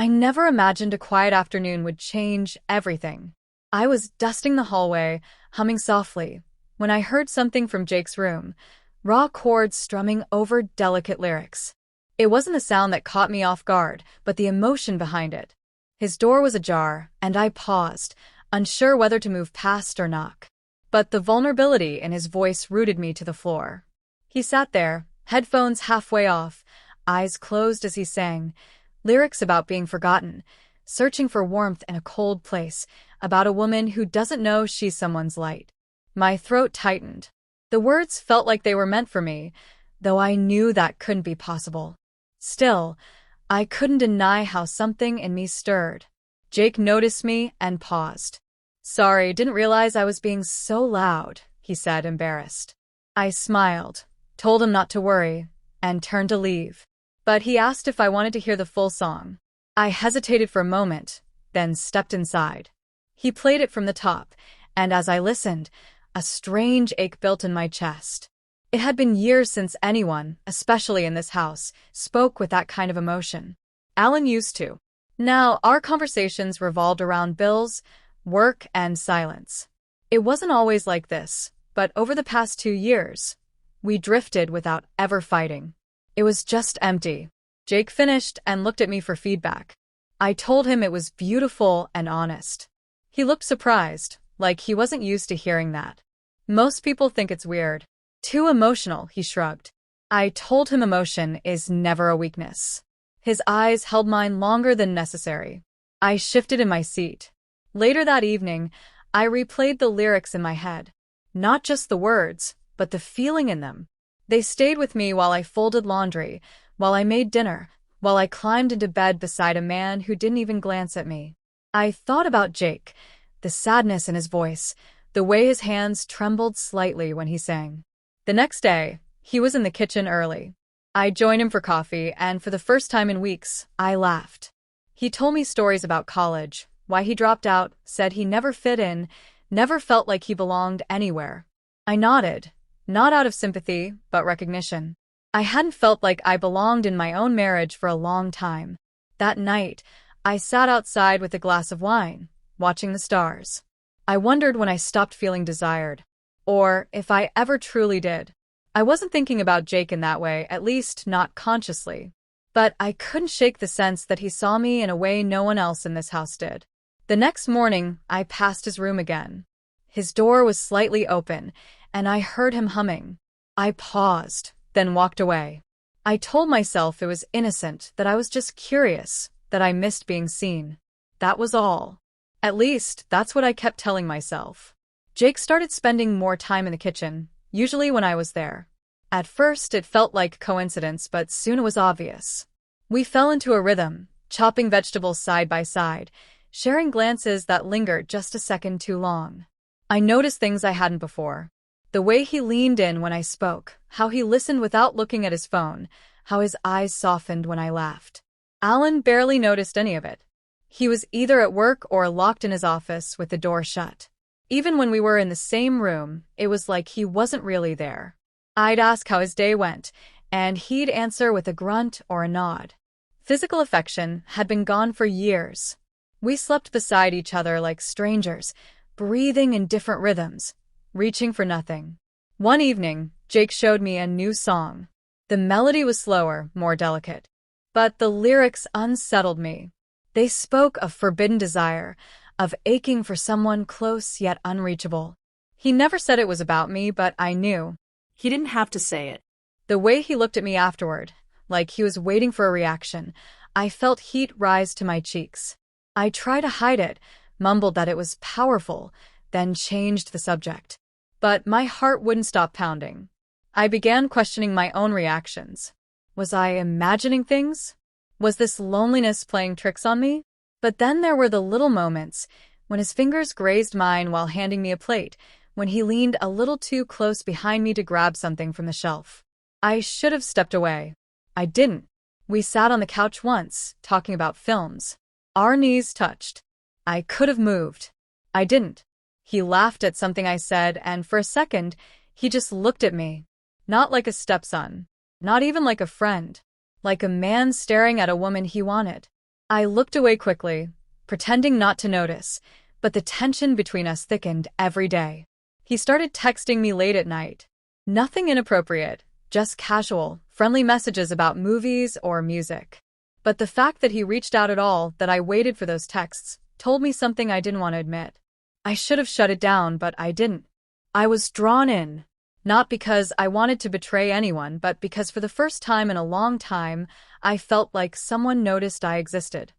I never imagined a quiet afternoon would change everything. I was dusting the hallway, humming softly, when I heard something from Jake's room, raw chords strumming over delicate lyrics. It wasn't the sound that caught me off guard, but the emotion behind it. His door was ajar, and I paused, unsure whether to move past or knock. But the vulnerability in his voice rooted me to the floor. He sat there, headphones halfway off, eyes closed as he sang, lyrics about being forgotten, searching for warmth in a cold place, about a woman who doesn't know she's someone's light. My throat tightened. The words felt like they were meant for me, though I knew that couldn't be possible. Still, I couldn't deny how something in me stirred. Jake noticed me and paused. "Sorry, didn't realize I was being so loud," he said, embarrassed. I smiled, told him not to worry, and turned to leave. But he asked if I wanted to hear the full song. I hesitated for a moment, then stepped inside. He played it from the top, and as I listened, a strange ache built in my chest. It had been years since anyone, especially in this house, spoke with that kind of emotion. Alan used to. Now, our conversations revolved around bills, work, and silence. It wasn't always like this, but over the past 2 years, we drifted without ever fighting. It was just empty. Jake finished and looked at me for feedback. I told him it was beautiful and honest. He looked surprised, like he wasn't used to hearing that. "Most people think it's weird. Too emotional," he shrugged. I told him emotion is never a weakness. His eyes held mine longer than necessary. I shifted in my seat. Later that evening, I replayed the lyrics in my head. Not just the words, but the feeling in them. They stayed with me while I folded laundry, while I made dinner, while I climbed into bed beside a man who didn't even glance at me. I thought about Jake, the sadness in his voice, the way his hands trembled slightly when he sang. The next day, he was in the kitchen early. I joined him for coffee, and for the first time in weeks, I laughed. He told me stories about college, why he dropped out, said he never fit in, never felt like he belonged anywhere. I nodded, not out of sympathy, but recognition. I hadn't felt like I belonged in my own marriage for a long time. That night, I sat outside with a glass of wine, watching the stars. I wondered when I stopped feeling desired, or if I ever truly did. I wasn't thinking about Jake in that way, at least not consciously. But I couldn't shake the sense that he saw me in a way no one else in this house did. The next morning, I passed his room again. His door was slightly open, and I heard him humming. I paused, then walked away. I told myself it was innocent, that I was just curious, that I missed being seen. That was all. At least, that's what I kept telling myself. Jake started spending more time in the kitchen, usually when I was there. At first, it felt like coincidence, but soon it was obvious. We fell into a rhythm, chopping vegetables side by side, sharing glances that lingered just a second too long. I noticed things I hadn't before. The way he leaned in when I spoke, how he listened without looking at his phone, how his eyes softened when I laughed. Alan barely noticed any of it. He was either at work or locked in his office with the door shut. Even when we were in the same room, it was like he wasn't really there. I'd ask how his day went, and he'd answer with a grunt or a nod. Physical affection had been gone for years. We slept beside each other like strangers, breathing in different rhythms, reaching for nothing. One evening, Jake showed me a new song. The melody was slower, more delicate. But the lyrics unsettled me. They spoke of forbidden desire, of aching for someone close yet unreachable. He never said it was about me, but I knew. He didn't have to say it. The way he looked at me afterward, like he was waiting for a reaction, I felt heat rise to my cheeks. I tried to hide it, mumbled that it was powerful, then changed the subject. But my heart wouldn't stop pounding. I began questioning my own reactions. Was I imagining things? Was this loneliness playing tricks on me? But then there were the little moments, when his fingers grazed mine while handing me a plate, when he leaned a little too close behind me to grab something from the shelf. I should have stepped away. I didn't. We sat on the couch once, talking about films. Our knees touched. I could have moved. I didn't. He laughed at something I said, and for a second, he just looked at me. Not like a stepson. Not even like a friend. Like a man staring at a woman he wanted. I looked away quickly, pretending not to notice, but the tension between us thickened every day. He started texting me late at night. Nothing inappropriate, just casual, friendly messages about movies or music. But the fact that he reached out at all, that I waited for those texts, told me something I didn't want to admit. I should have shut it down, but I didn't. I was drawn in. Not because I wanted to betray anyone, but because for the first time in a long time, I felt like someone noticed I existed.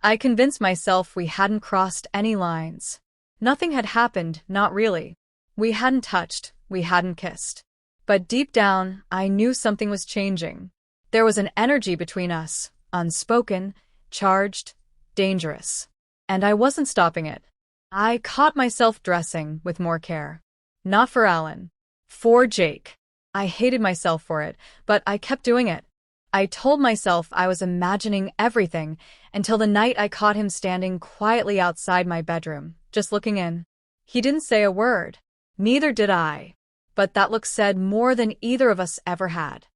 I convinced myself we hadn't crossed any lines. Nothing had happened, not really. We hadn't touched, we hadn't kissed. But deep down, I knew something was changing. There was an energy between us, unspoken, charged, dangerous. And I wasn't stopping it. I caught myself dressing with more care. Not for Alan. For Jake. I hated myself for it, but I kept doing it. I told myself I was imagining everything until the night I caught him standing quietly outside my bedroom, just looking in. He didn't say a word. Neither did I. But that look said more than either of us ever had.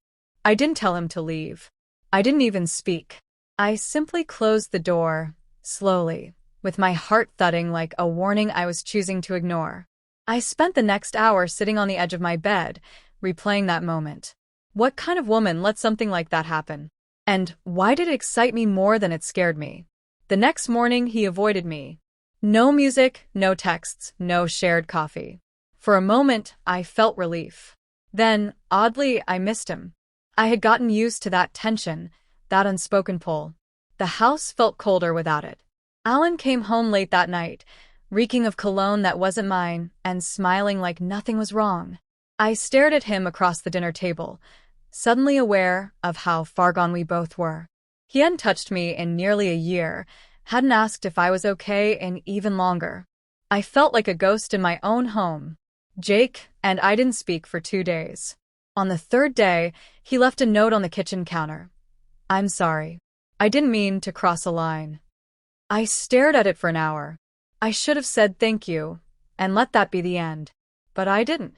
I didn't tell him to leave. I didn't even speak. I simply closed the door, slowly, with my heart thudding like a warning I was choosing to ignore. I spent the next hour sitting on the edge of my bed, replaying that moment. What kind of woman let something like that happen? And why did it excite me more than it scared me? The next morning, he avoided me. No music, no texts, no shared coffee. For a moment, I felt relief. Then, oddly, I missed him. I had gotten used to that tension, that unspoken pull. The house felt colder without it. Alan came home late that night, reeking of cologne that wasn't mine, and smiling like nothing was wrong. I stared at him across the dinner table, suddenly aware of how far gone we both were. He hadn't touched me in nearly a year, hadn't asked if I was okay in even longer. I felt like a ghost in my own home. Jake and I didn't speak for 2 days. On the third day, he left a note on the kitchen counter. "I'm sorry. I didn't mean to cross a line." I stared at it for an hour. I should have said thank you, and let that be the end. But I didn't.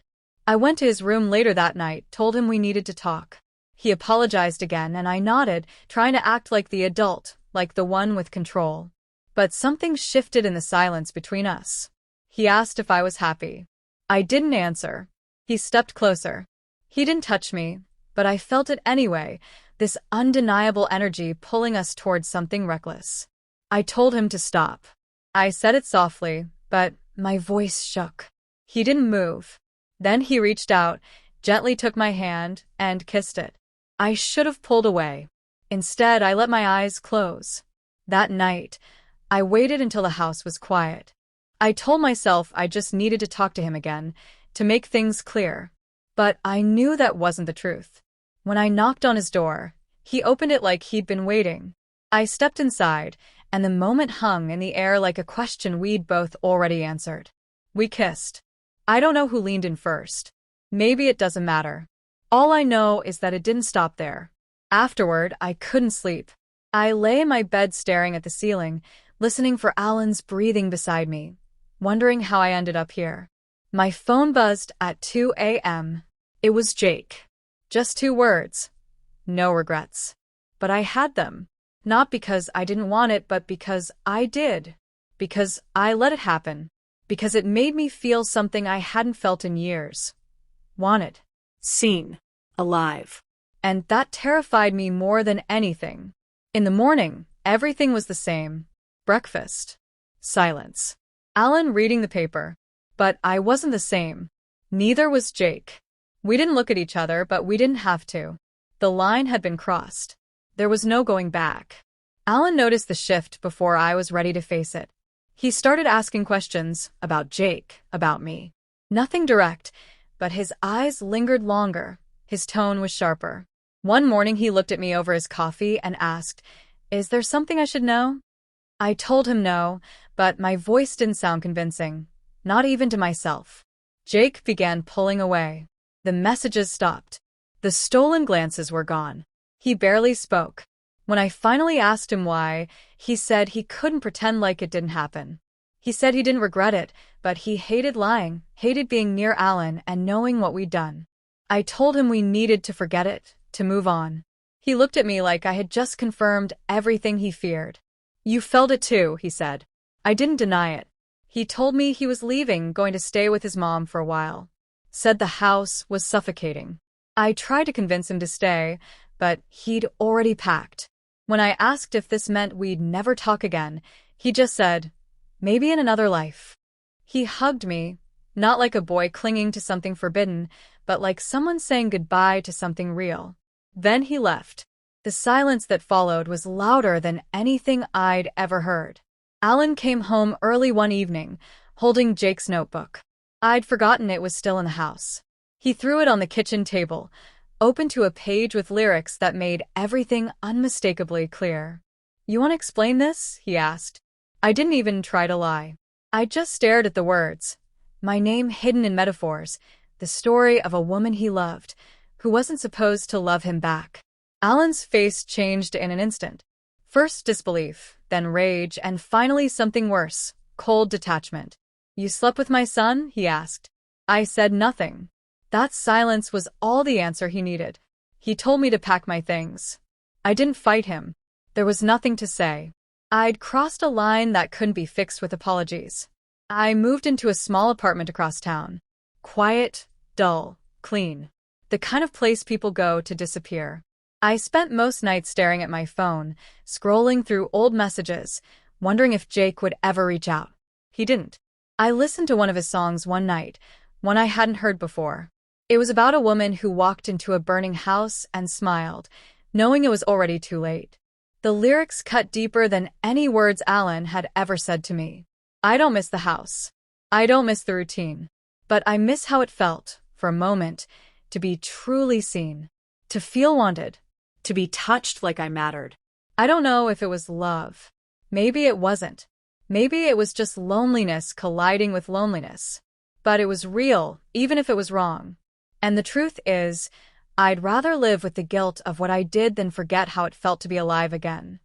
I went to his room later that night, told him we needed to talk. He apologized again, and I nodded, trying to act like the adult, like the one with control. But something shifted in the silence between us. He asked if I was happy. I didn't answer. He stepped closer. He didn't touch me, but I felt it anyway, this undeniable energy pulling us towards something reckless. I told him to stop. I said it softly, but my voice shook. He didn't move. Then he reached out, gently took my hand, and kissed it. I should have pulled away. Instead, I let my eyes close. That night, I waited until the house was quiet. I told myself I just needed to talk to him again, to make things clear. But I knew that wasn't the truth. When I knocked on his door, he opened it like he'd been waiting. I stepped inside, and the moment hung in the air like a question we'd both already answered. We kissed. I don't know who leaned in first. Maybe it doesn't matter. All I know is that it didn't stop there. Afterward, I couldn't sleep. I lay in my bed staring at the ceiling, listening for Alan's breathing beside me, wondering how I ended up here. My phone buzzed at 2 a.m. It was Jake. Just 2 words. No regrets. But I had them. Not because I didn't want it, but because I did. Because I let it happen. Because it made me feel something I hadn't felt in years. Wanted. Seen. Alive. And that terrified me more than anything. In the morning, everything was the same. Breakfast. Silence. Alan reading the paper. But I wasn't the same. Neither was Jake. We didn't look at each other, but we didn't have to. The line had been crossed. There was no going back. Alan noticed the shift before I was ready to face it. He started asking questions about Jake, about me. Nothing direct, but his eyes lingered longer. His tone was sharper. One morning he looked at me over his coffee and asked, "Is there something I should know?" I told him no, but my voice didn't sound convincing. Not even to myself. Jake began pulling away. The messages stopped. The stolen glances were gone. He barely spoke. When I finally asked him why, he said he couldn't pretend like it didn't happen. He said he didn't regret it, but he hated lying, hated being near Alan and knowing what we'd done. I told him we needed to forget it, to move on. He looked at me like I had just confirmed everything he feared. You felt it too, he said. I didn't deny it. He told me he was leaving, going to stay with his mom for a while. Said the house was suffocating. I tried to convince him to stay, but he'd already packed. When I asked if this meant we'd never talk again, he just said, maybe in another life. He hugged me, not like a boy clinging to something forbidden, but like someone saying goodbye to something real. Then he left. The silence that followed was louder than anything I'd ever heard. Alan came home early one evening, holding Jake's notebook. I'd forgotten it was still in the house. He threw it on the kitchen table, open to a page with lyrics that made everything unmistakably clear. You want to explain this? He asked. I didn't even try to lie. I just stared at the words. My name hidden in metaphors, the story of a woman he loved, who wasn't supposed to love him back. Alan's face changed in an instant. First disbelief, then rage, and finally something worse, cold detachment. You slept with my son? He asked. I said nothing. That silence was all the answer he needed. He told me to pack my things. I didn't fight him. There was nothing to say. I'd crossed a line that couldn't be fixed with apologies. I moved into a small apartment across town. Quiet, dull, clean. The kind of place people go to disappear. I spent most nights staring at my phone, scrolling through old messages, wondering if Jake would ever reach out. He didn't. I listened to one of his songs one night, one I hadn't heard before. It was about a woman who walked into a burning house and smiled, knowing it was already too late. The lyrics cut deeper than any words Alan had ever said to me. I don't miss the house. I don't miss the routine. But I miss how it felt, for a moment, to be truly seen, to feel wanted, To be touched like I mattered. I don't know if it was love. Maybe it wasn't. Maybe it was just loneliness colliding with loneliness. But it was real, even if it was wrong. And the truth is, I'd rather live with the guilt of what I did than forget how it felt to be alive again.